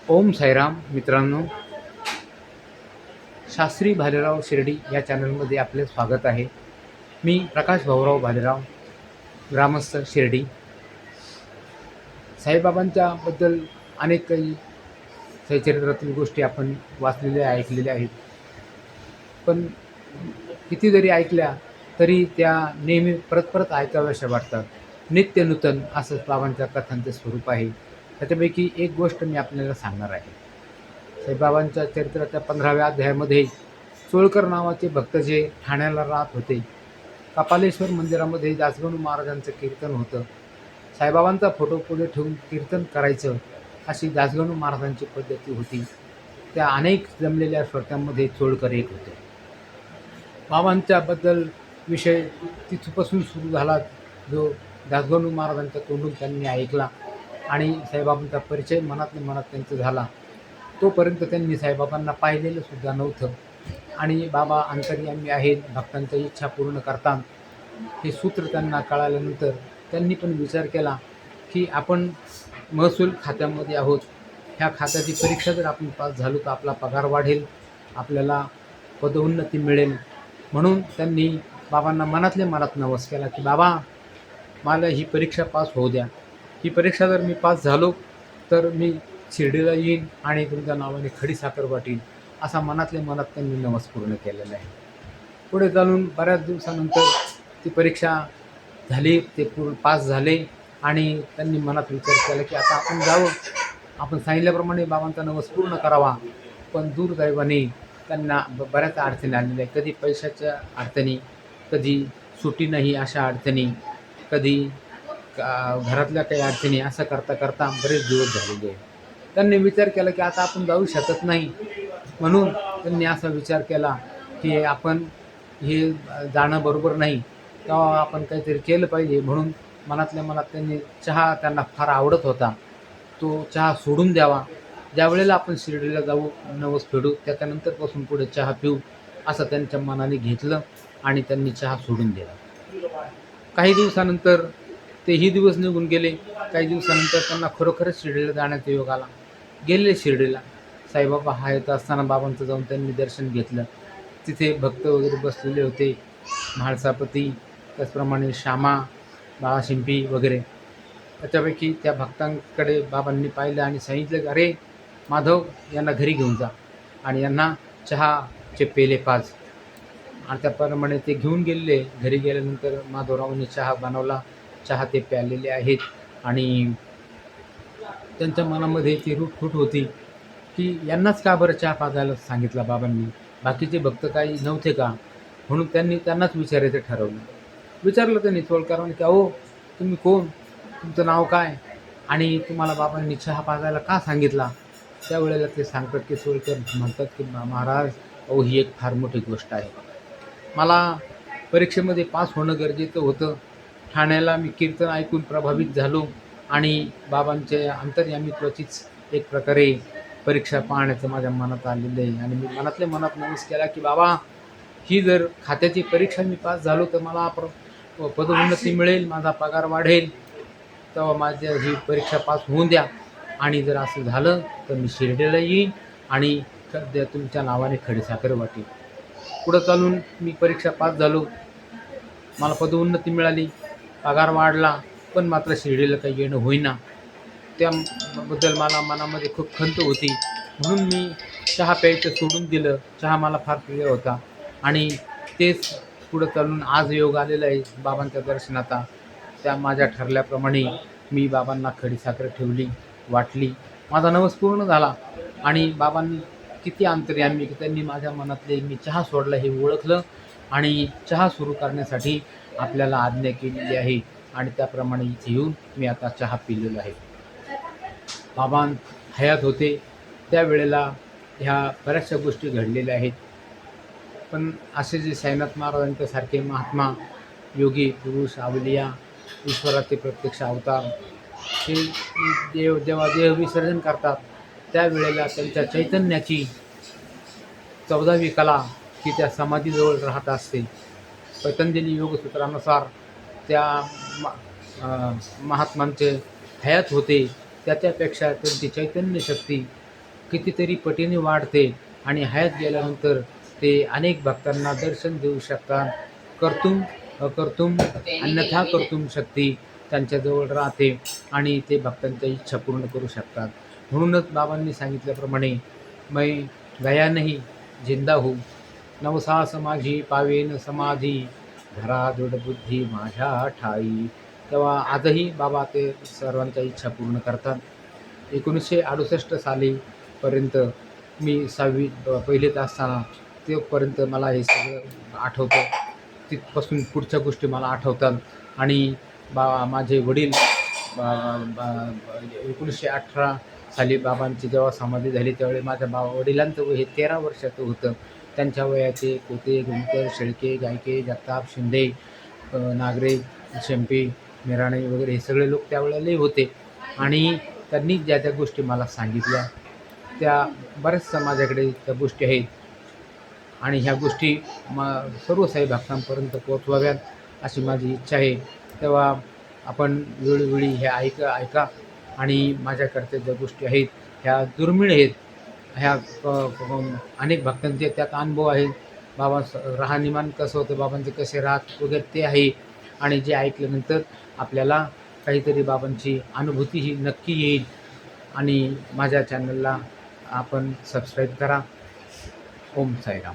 ओम साईराम मित्रांनो, शास्त्री भालेराव शिर्डी या चॅनलमध्ये आपले स्वागत आहे. मी प्रकाश भाऊराव भालेराव, ग्रामस्थ शिर्डी. साईबाबांच्याबद्दल अनेक काही सच्चरित्रातील गोष्टी आपण वाचलेल्या ऐकलेल्या आहेत. पण किती जरी ऐकल्या तरी त्या नेहमी परत परत ऐकाव्याशा वाटतात. नित्य नूतन असं बाबांच्या कथांचे स्वरूप आहे. त्याच्यापैकी एक गोष्ट मी आपल्याला सांगणार आहे. साईबाबांच्या चरित्राच्या 15व्या अध्यायामध्ये चोळकर नावाचे भक्त जे ठाण्याला राहत होते, कपालेश्वर मंदिरामध्ये दासगणू महाराजांचं कीर्तन होतं. साईबाबांचा फोटो पुढे ठेवून कीर्तन करायचं अशी दासगणू महाराजांची पद्धती होती. त्या अनेक जमलेल्या श्रोत्यांमध्ये चोळकर एक होते. बाबांच्याबद्दल विषय तिथपासून सुरू झाला, जो दासगणू महाराजांच्या तोंडून त्यांनी ऐकला आणि साईबाबांचा परिचय मनात त्यांचा झाला. तोपर्यंत त्यांनी साईबाबांना पाहिलेलं सुद्धा नव्हतं आणि बाबा अंतर्यामी आहेत, भक्तांच्या इच्छा पूर्ण करतात हे सूत्र त्यांना कळाल्यानंतर त्यांनी पण विचार केला की आपण महसूल खात्यामध्ये आहोत, ह्या खात्याची परीक्षा जर आपण पास झालो तर आपला पगार वाढेल, आपल्याला पदोन्नती मिळेल. म्हणून त्यांनी बाबांना मनात नवस केला की बाबा, मला ही परीक्षा पास होऊ द्या. ही परीक्षा जर मी पास झालो तर मी शिर्डीला येईन आणि तुमच्या नावाने खडी साखर वाटीन, असा मनात त्यांनी नवस पूर्ण केलेला आहे. पुढे चालून बऱ्याच दिवसानंतर ती परीक्षा झाली, ते पास झाले आणि त्यांनी मनात विचार केला की आता आपण जावं, आपण सांगितल्याप्रमाणे बाबांचा नवस पूर्ण करावा. पण दुर्दैवाने त्यांना बऱ्याच अडचणी आलेल्या आहे. कधी पैशाच्या अडचणी, कधी सुटी नाही अशा अडचणी, कधी घरातल्या काही अडचणी, असं करता करता बरेच दिवस झालेले आहे. त्यांनी विचार केला की आता आपण जाऊ शकत नाही. म्हणून त्यांनी असा विचार केला की आपण हे जाणं बरोबर नाही, तेव्हा आपण काहीतरी केलं पाहिजे. म्हणून मनात त्यांनी चहा, त्यांना फार आवडत होता, तो चहा सोडून द्यावा. ज्यावेळेला आपण शिर्डीला जाऊ, नवस फेडू, त्याच्यानंतरपासून पुढे चहा पिऊ, असं त्यांच्या मनाने घेतलं आणि त्यांनी चहा सोडून दिला. काही दिवसानंतर तेही दिवस निघून गेले. काही दिवसानंतर त्यांना खरोखरच शिर्डीला जाण्याचा योग आला. गेले शिर्डीला. साईबाबा हयात असताना बाबांचं जाऊन त्यांनी दर्शन घेतलं. तिथे भक्त वगैरे बसलेले होते, म्हाळसापती, त्याचप्रमाणे श्यामा, बाळाशिंपी वगैरे. त्याच्यापैकी त्या भक्तांकडे बाबांनी पाहिलं आणि सांगितलं की अरे माधव, यांना घरी घेऊन जा आणि यांना चहाचे पेले पाज. आणि त्याप्रमाणे ते घेऊन गेलेले. घरी गेल्यानंतर माधवरावांनी चहा बनवला. चहा ते प्यालेले आहेत आणि त्यांच्या मनामध्ये ती रूटफूट होती की यांनाच का बरं चहा पाजायला सांगितला बाबांनी, बाकीचे भक्त काही नव्हते का? म्हणून त्यांनी त्यांनाच विचारायचं ठरवलं. विचारलं त्यांनी चोळकरांनी की अहो, तुम्ही कोण, तुमचं नाव काय आणि तुम्हाला बाबांनी चहा पाजायला का सांगितला? त्यावेळेला ते सांगतात की चोळकर म्हणतात की महाराज, अहो ही एक फार मोठी गोष्ट आहे. मला परीक्षेमध्ये पास होणं गरजेचं होतं. ठाण्याला मी कीर्तन ऐकून प्रभावित झालो आणि बाबांच्या अंतर्यामीत्वाचीच एक प्रकारे परीक्षा पाहण्याचं माझ्या मनात आलेलं आहे आणि मी मनात नवस केला की बाबा, ही जर खात्याची परीक्षा मी पास झालो तर मला पदोन्नती मिळेल, माझा पगार वाढेल, तेव्हा माझ्या ही परीक्षा पास होऊन द्या. आणि जर असं झालं तर मी शिर्डीला येईन आणि तुमच्या नावाने खडीसाखर वाटेल. पुढं चालून मी परीक्षा पास झालो, मला पदोन्नती मिळाली, पगार वाढला, पण मात्र शिर्डीला काही येणं होईना. त्याबद्दल मला मनामध्ये खूप खंत होती. म्हणून मी चहा प्यायचं सोडून दिलं. चहा मला फार प्रिय होता आणि तेच पुढं चालून आज योग आलेला आहे बाबांच्या दर्शनाचा. त्या माझ्या ठरल्याप्रमाणे मी बाबांना खडीसाखर ठेवली, वाटली. माझा नवस पूर्ण झाला आणि बाबांनी किती अंतर्यामी, त्यांनी माझ्या मनातले मी चहा सोडला हे ओळखलं आणि चहा सुरू करण्यासाठी आपल्याला आज्ञा केलेली आहे आणि त्याप्रमाणे इथे येऊन मी आता चहा पिलेलो आहे. बाबा हयात होते त्यावेळेला ह्या बऱ्याचशा गोष्टी घडलेल्या आहेत. पण असे जे साईनाथ महाराजांच्यासारखे महात्मा, योगी, पुरुष, अवलिया, ईश्वराचे प्रत्यक्ष अवतार, हे जेव्हा देहविसर्जन करतात त्यावेळेला त्यांच्या चैतन्याची 14वी कला की त्या समाधीजवळ राहत असते. पतंजली योगसूत्रानुसार त्या महात्मांचे हयात होते त्याच्यापेक्षा त्यांची चैतन्य शक्ती कितीतरी पटीने वाढते आणि हयात गेल्यानंतर ते अनेक भक्तांना दर्शन देऊ शकतात. कर्तुम अकर्तुम अन्यथा कर्तुम शक्ती त्यांच्याजवळ राहते आणि ते भक्तांच्या इच्छा पूर्ण करू शकतात. म्हणूनच बाबांनी सांगितल्याप्रमाणे मै गया नाही जिंदा हो, नवसास माझी पावेन समाधी, धरा दृढबुद्धी माझ्या ठाई. तेव्हा आजही बाबा ते सर्वांच्या इच्छा पूर्ण करतात. 1968 सालीपर्यंत मी 6वी पहिलीत असताना तेपर्यंत मला हे सगळं आठवतं. तिथपासून पुढच्या गोष्टी मला आठवतात. आणि माझे वडील 1918 साली बाबांची जेव्हा समाधी झाली त्यावेळी माझ्या वडिलांचं वय हे 13 वर्षाचं होतं. त्यांच्या वयाचे पोते, गुंकर, शेळके, गायके, जगताप, शिंदे, नागरे, शेंपी, मिराणे वगैरे हे सगळे लोक त्यावेळेला लई होते. आणि त्यांनी ज्या त्या गोष्टी मला सांगितल्या त्या बऱ्याचशा माझ्याकडे त्या गोष्टी आहेत आणि ह्या गोष्टी सर्व साई भक्तांपर्यंत पोहोचवाव्यात अशी माझी इच्छा आहे. तेव्हा आपण वेळोवेळी ह्या ऐका आणि माझ्याकडच्या ज्या गोष्टी आहेत ह्या दुर्मिळ आहेत. ह्या अनेक भक्तांचे त्यात अनुभव आहेत. बाबा राहणीमान कसं होतं, बाबांचे कसे राहत वगैरे ते आहे. आणि जे ऐकल्यानंतर आपल्याला काहीतरी बाबांची अनुभूती ही नक्की येईल. आणि माझ्या चॅनलला आपण सबस्क्राईब करा. ओम साईराम.